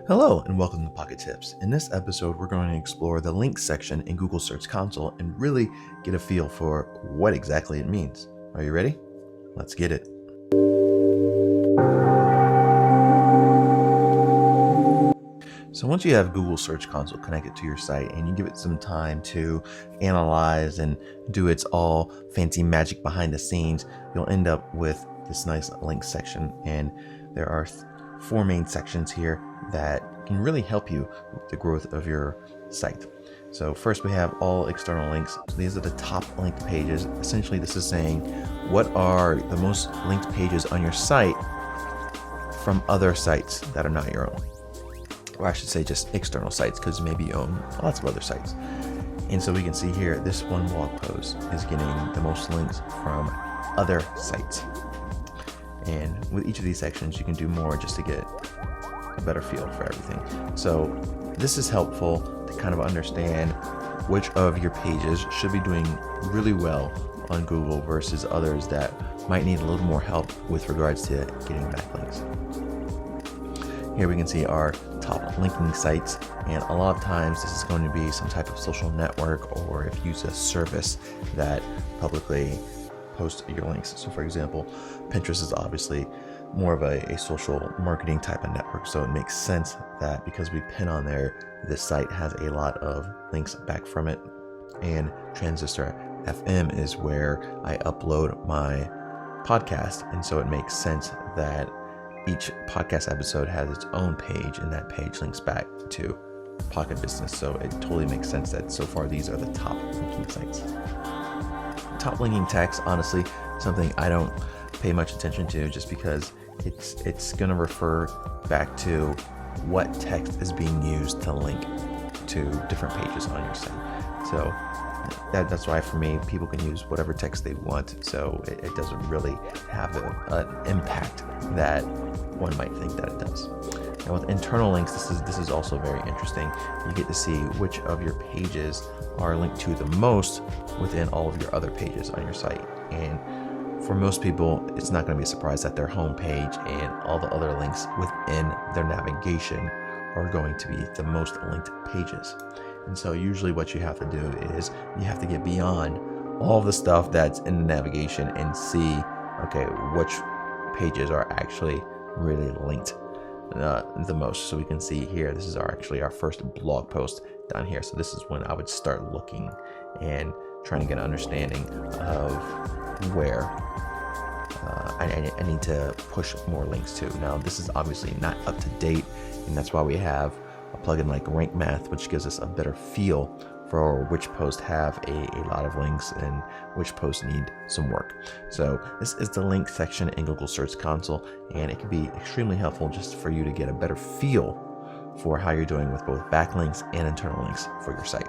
Hello and welcome to Pocket Tips. In this episode, we're going to explore the links section in Google Search Console and really get a feel for what exactly it means. Are you ready? Let's get it. So once you have Google Search Console connected to your site and you give it some time to analyze and do its all fancy magic behind the scenes, you'll end up with this nice links section. And there are four main sections here that can really help you with the growth of your site. So first we have all external links. So these are the top linked pages. Essentially this is saying what are the most linked pages on your site from other sites that are not your own. Or I should say just external sites, because maybe you own lots of other sites. And so we can see here, this one blog post is getting the most links from other sites. And with each of these sections, you can do more just to get a better feel for everything. So this is helpful to kind of understand which of your pages should be doing really well on Google versus others that might need a little more help with regards to getting backlinks. Here we can see our top linking sites, and a lot of times this is going to be some type of social network, or if you use a service that publicly posts your links. So for example, Pinterest is obviously more of a social marketing type of network, so it makes sense that because we pin on there, this site has a lot of links back from it. And Transistor FM is where I upload my podcast, and so it makes sense that each podcast episode has its own page, and that page links back to Pocket Business. So it totally makes sense that so far these are the top linking sites. Top linking text, honestly, something I don't pay much attention to, just because it's going to refer back to what text is being used to link to different pages on your site. So that's why for me, people can use whatever text they want, so it doesn't really have an impact that one might think that it does. Now with internal links, this is also very interesting. You get to see which of your pages are linked to the most within all of your other pages on your site. And for most people, it's not going to be a surprise that their home page and all the other links within their navigation are going to be the most linked pages. And so usually what you have to do is you have to get beyond all the stuff that's in the navigation and see, okay, which pages are actually really linked the most. So we can see here, this is actually our first blog post down here. So this is when I would start looking and trying to get an understanding of where I need to push more links to. Now this is obviously not up to date, and that's why we have a plugin like Rank Math, which gives us a better feel for which posts have a lot of links and which posts need some work. So this is the link section in Google Search Console, and it can be extremely helpful just for you to get a better feel for how you're doing with both backlinks and internal links for your site.